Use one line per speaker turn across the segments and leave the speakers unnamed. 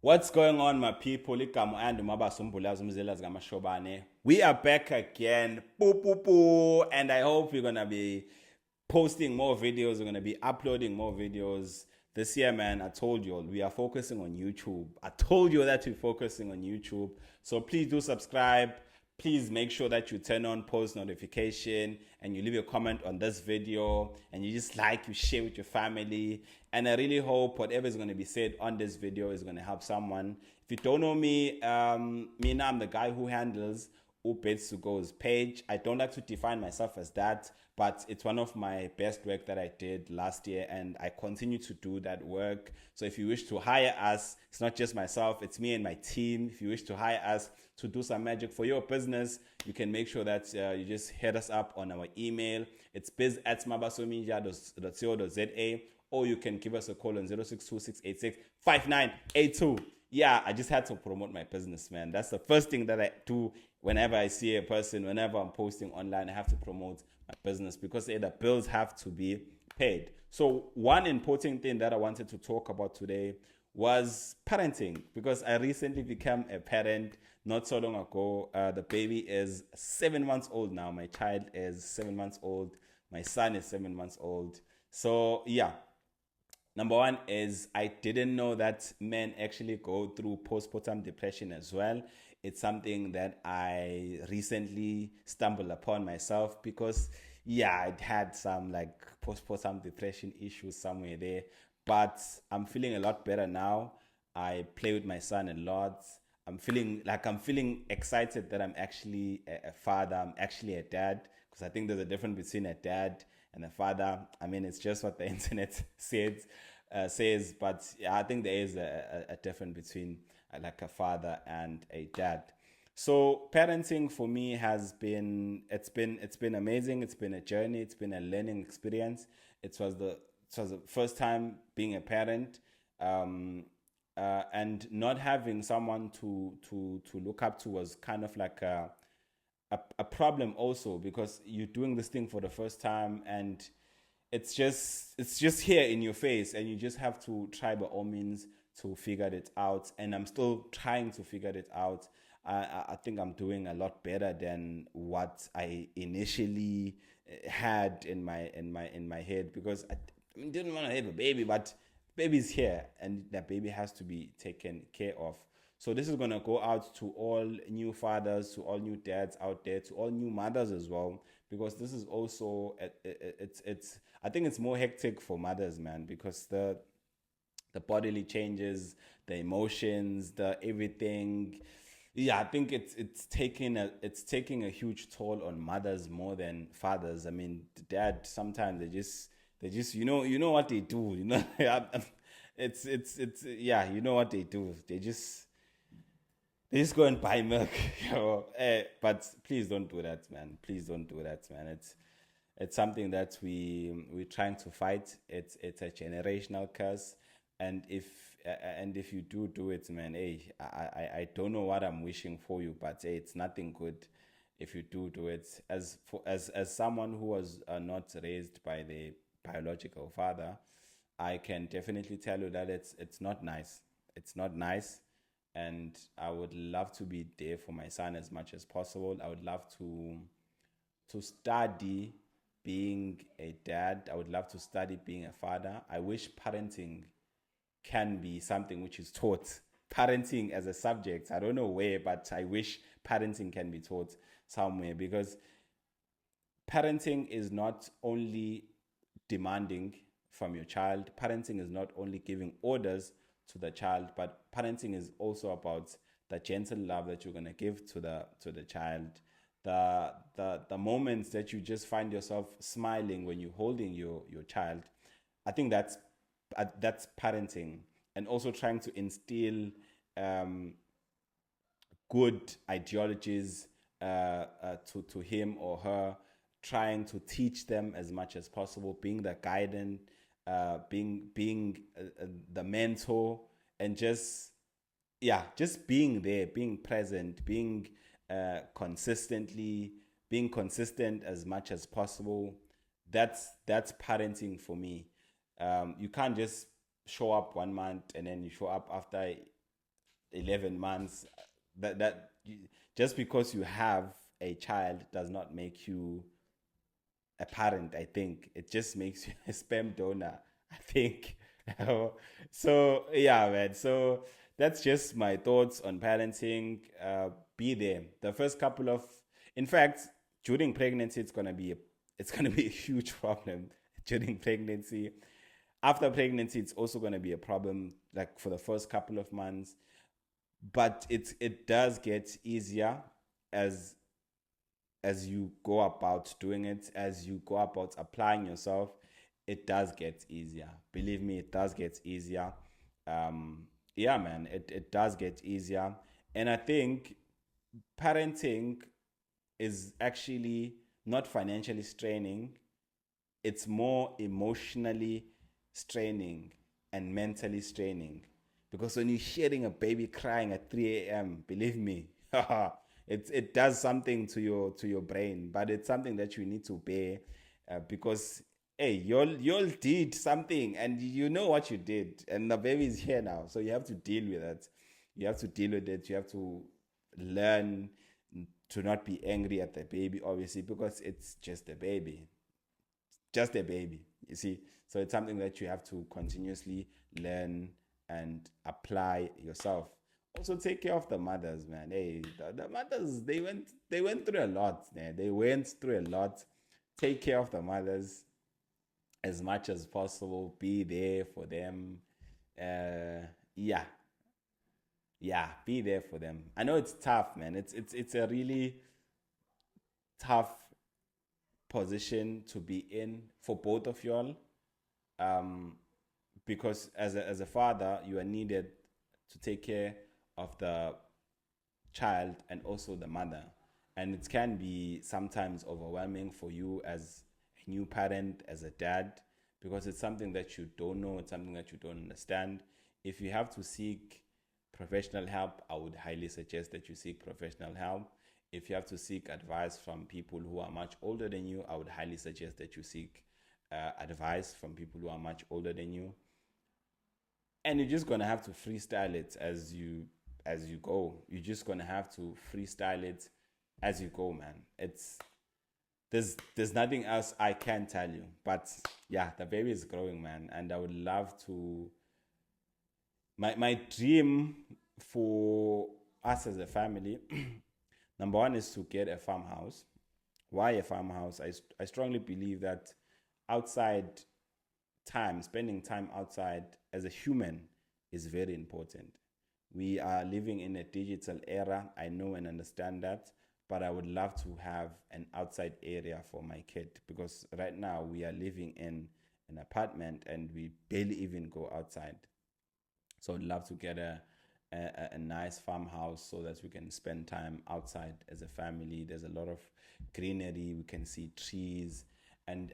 What's going on, my people? Igama and umabasumbulazi umzelazi kamashobane. We are back again. Boo, boo, boo. And I hope we're gonna be posting more videos. We're gonna be uploading more videos this year, man. I told you all we are focusing on YouTube. I told you that we're focusing on YouTube. So please do subscribe. Please make sure that you turn on post notification and you leave a comment on this video and you just like, you share with your family. And I really hope whatever is going to be said on this video is going to help someone. If you don't know me, I'm the guy who handles Ubets to Go's page. I don't like to define myself as that, but it's one of my best work that I did last year, and I continue to do that work. So if you wish to hire us, it's not just myself, it's me and my team. If you wish to hire us to do some magic for your business, you can make sure that you just hit us up on our email. It's biz@mabasomedia.co.za, or you can give us a call on 0626865982. Yeah, I just had to promote my business, man. That's the first thing that I do whenever I see a person, whenever I'm posting online. I have to promote my business because the bills have to be paid. So one important thing that I wanted to talk about today was parenting, because I recently became a parent not so long ago. The baby is 7 months old now. My child is 7 months old. My son is 7 months old. So yeah, number one is I didn't know that men actually go through postpartum depression as well. It's something that I recently stumbled upon myself because, yeah, I'd had some like postpartum depression issues somewhere there. But I'm feeling a lot better now. I play with my son a lot. I'm feeling excited that I'm actually a father. I'm actually a dad, because I think there's a difference between a dad and a father. I mean, it's just what the internet says, but yeah, I think there is a difference between like a father and a dad. So parenting for me it's been amazing. It's been a journey. It's been a learning experience. It was the first time being a parent, um, and not having someone to look up to was kind of like a problem also, because you're doing this thing for the first time, and it's just here in your face, and you just have to try by all means to figure it out. And I'm still trying to figure it out. I think I'm doing a lot better than what I initially had in my head, because I didn't want to have a baby, but baby's here and that baby has to be taken care of. So this is going to go out to all new fathers, to all new dads out there, to all new mothers as well, because this is also it's I think it's more hectic for mothers, man, because the bodily changes, the emotions, the everything. Yeah, I think it's taking a huge toll on mothers more than fathers. I mean, the dad sometimes they just you know what they do. It's yeah, you know what they do. They just go and buy milk. But please don't do that, man. Please don't do that, man. It's something that we're trying to fight. It's a generational curse, and if you do it, man, hey, I don't know what I'm wishing for you, but hey, it's nothing good if you do it. As someone who was not raised by the biological father, I can definitely tell you that it's not nice. It's not nice, and I would love to be there for my son as much as possible. I would love to study being a dad. I would love to study being a father. I wish parenting can be something which is taught. Parenting as a subject, I don't know where, but I wish parenting can be taught somewhere, because parenting is not only demanding from your child, parenting is not only giving orders to the child, but parenting is also about the gentle love that you're going to give to the child, the moments that you just find yourself smiling when you're holding your child. I think that's parenting, and also trying to instill um, good ideologies to him or her, trying to teach them as much as possible, being the guidance, being the mentor, and just, yeah, just being there, being present, consistently being consistent as much as possible. That's parenting for me. You can't just show up 1 month and then you show up after 11 months. Just because you have a child does not make you a parent. I think it just makes you a sperm donor. I think. So yeah, man. So that's just my thoughts on parenting. Be there. The first couple of, in fact, during pregnancy, it's gonna be a huge problem during pregnancy. After pregnancy, it's also gonna be a problem, like for the first couple of months. But it does get easier as you go about doing it, as you go about applying yourself. It does get easier. Believe me, it does get easier. Yeah, man, it does get easier. And I think parenting is actually not financially straining, it's more emotionally straining and mentally straining. Because when you're hearing a baby crying at 3 a.m., believe me, it does something to your brain, but it's something that you need to bear, because hey, y'all did something and you know what you did, and the baby is here now, so you have to deal with it. You have to deal with it. You have to learn to not be angry at the baby, obviously, because it's just a baby, just a baby, you see. So it's something that you have to continuously learn and apply yourself. Also take care of the mothers, man. Hey, the mothers, they went through a lot, man. They went through a lot. Take care of the mothers as much as possible. Be there for them. Yeah, yeah, be there for them. I know it's tough, man. It's a really tough position to be in for both of y'all, um, because as a father, you are needed to take care of the child and also the mother. And it can be sometimes overwhelming for you as a new parent, as a dad, because it's something that you don't know, it's something that you don't understand. If you have to seek professional help, I would highly suggest that you seek professional help. If you have to seek advice from people who are much older than you, I would highly suggest that you seek advice from people who are much older than you. And you're just gonna have to freestyle it as you go. You're just gonna have to freestyle it as you go, man. There's nothing else I can tell you. But yeah, the baby is growing, man, and I would love to. My dream for us as a family, number one, is to get a farmhouse. Why a farmhouse? I strongly believe that outside spending time outside as a human is very important. We are living in a digital era. I know and understand that, but I would love to have an outside area for my kid, because right now we are living in an apartment and we barely even go outside. So I'd love to get a nice farmhouse so that we can spend time outside as a family. There's a lot of greenery. We can see trees and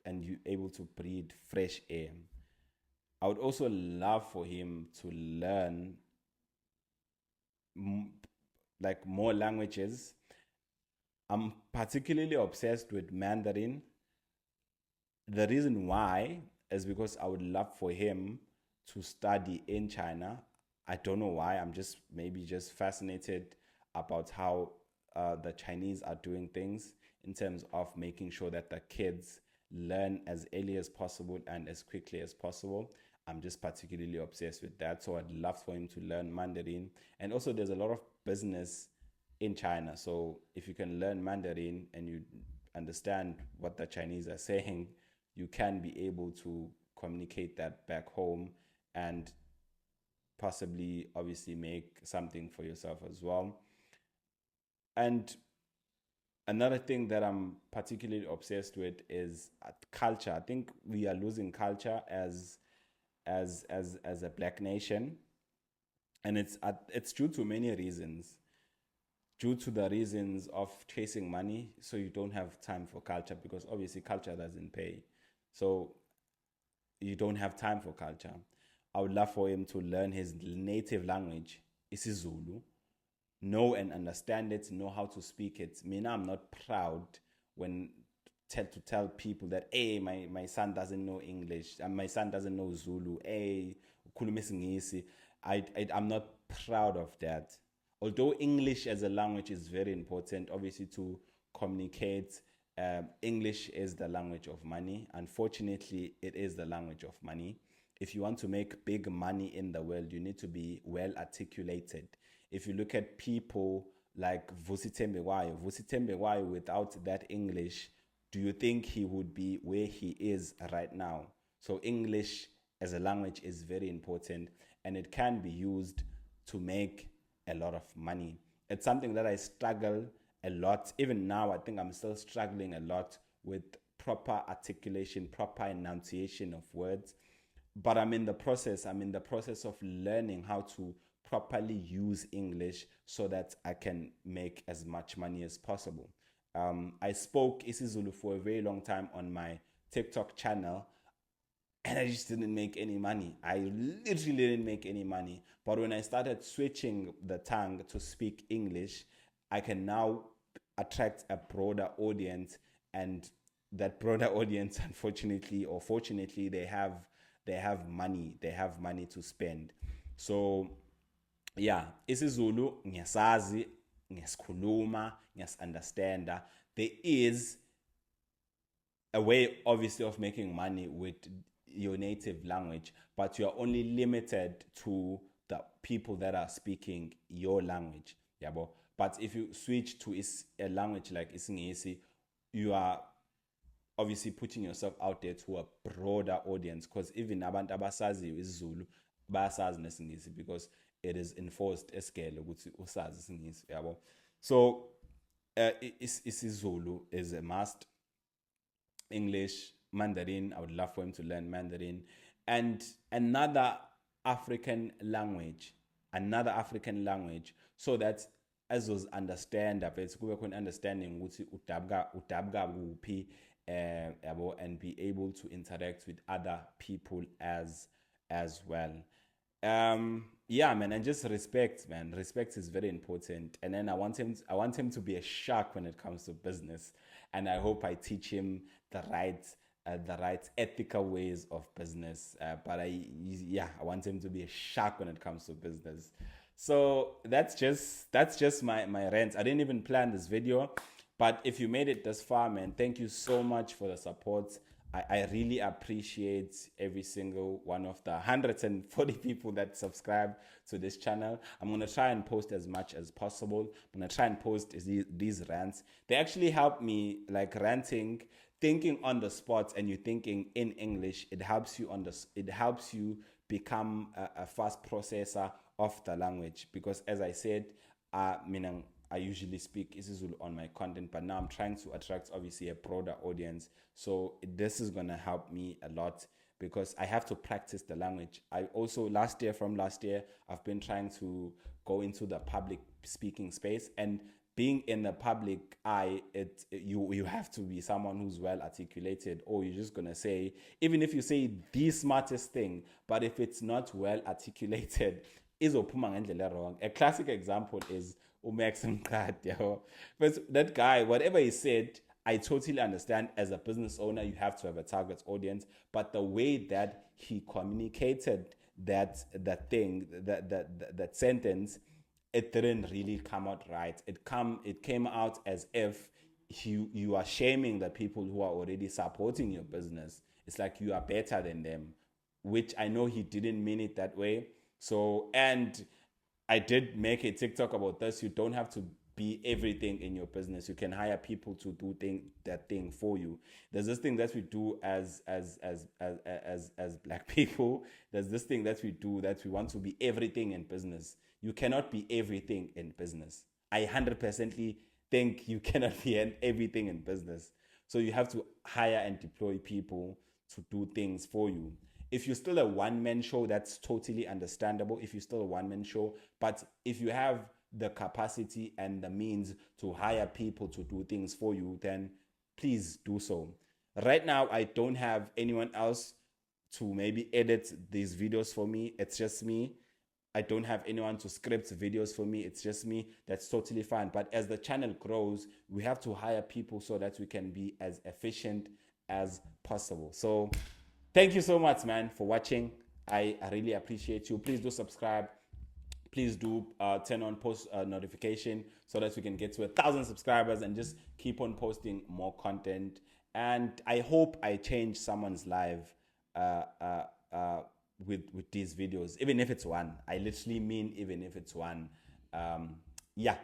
you able to breathe fresh air. I would also love for him to learn like more languages. I'm particularly obsessed with Mandarin. The reason why is because I would love for him to study in China. I don't know why. I'm just maybe just fascinated about how the Chinese are doing things in terms of making sure that the kids learn as early as possible and as quickly as possible. I'm just particularly obsessed with that. So I'd love for him to learn Mandarin. And also, there's a lot of business in China. So if you can learn Mandarin and you understand what the Chinese are saying, you can be able to communicate that back home and possibly, obviously, make something for yourself as well. And another thing that I'm particularly obsessed with is culture. I think we are losing culture as a black nation, and it's due to many reasons. Due to the reasons of chasing money, so you don't have time for culture, because obviously culture doesn't pay. So you don't have time for culture. I would love for him to learn his native language, isiZulu, know and understand it, know how to speak it. Me, I'm not proud when to tell people that, hey, my son doesn't know English and my son doesn't know Zulu. Hey, ukhuluma isiNgisi. I'm not proud of that. Although English as a language is very important, obviously, to communicate, English is the language of money. Unfortunately, it is the language of money. If you want to make big money in the world, you need to be well articulated. If you look at people like Vusi Tembewayo, without that English, do you think he would be where he is right now? So English as a language is very important, and it can be used to make a lot of money. It's something that I struggle a lot. Even now, I think I'm still struggling a lot with proper articulation, proper enunciation of words. But I'm in the process. I'm in the process of learning how to properly use English so that I can make as much money as possible. I spoke isiZulu for a very long time on my TikTok channel, and I just didn't make any money. I literally didn't make any money. But when I started switching the tongue to speak English, I can now attract a broader audience, and that broader audience, unfortunately or fortunately, they have money. They have money to spend. So yeah, isiZulu ngiyasazi, ngiyasikhuluma, ngiyasi-understanda. There is a way, obviously, of making money with your native language, but you are only limited to the people that are speaking your language. Yeah, but if you switch to a language like Isingisi, you are obviously putting yourself out there to a broader audience, because even abantu abasaziyo isiZulu bayasazi nesingisi, because it is enforced esikele ukuthi usazi isingisi, yabo. So isiZulu is a must. English, Mandarin, I would love for him to learn Mandarin, and another African language, so that as those understand, it's good understanding ukuthi udabga kuphi, and be able to interact with other people as well. Yeah, man, and just respect, man. Respect is very important. And then I want him to be a shark when it comes to business, and I hope I teach him the right ethical ways of business. But I want him to be a shark when it comes to business. So that's just my rant. I didn't even plan this video, but if you made it this far, man, thank you so much for the support. I really appreciate every single one of the 140 people that subscribe to this channel. I'm going to try and post as much as possible. I'm going to try and post these rants. They actually help me, like ranting, thinking on the spot, and you thinking in English. It helps you become a fast processor of the language, because as I said, I usually speak isiZulu on my content, but now I'm trying to attract obviously a broader audience. So this is going to help me a lot, because I have to practice the language. I also from last year, I've been trying to go into the public speaking space, and being in the public eye, you have to be someone who's well articulated, or you're just going to say, even if you say the smartest thing, but if it's not well articulated, izophuma ngendlela wrong. A classic example is Umax Mkhat. But that guy, whatever he said, I totally understand. As a business owner, you have to have a target audience, but the way that he communicated that sentence, it didn't really come out right. It came out as if you are shaming the people who are already supporting your business. It's like you are better than them, which I know he didn't mean it that way. So, and I did make a TikTok about this. You don't have to be everything in your business. You can hire people to do that thing for you. There's this thing that we do as Black people. There's this thing that we do, that we want to be everything in business. You cannot be everything in business. I 100% think you cannot be everything in business. So you have to hire and deploy people to do things for you. If you're still a one-man show, that's totally understandable. If you're still a one-man show, but if you have the capacity and the means to hire people to do things for you, then please do so. Right now, I don't have anyone else to maybe edit these videos for me. It's just me. I don't have anyone to script videos for me. It's just me. That's totally fine. But as the channel grows, we have to hire people so that we can be as efficient as possible. So thank you so much, man, for watching. I really appreciate you. Please do subscribe. please do turn on post notification so that we can get to 1,000 subscribers and just keep on posting more content. And I hope I change someone's life uh, uh, with these videos, even if it's one. I literally mean even if it's one. Yeah.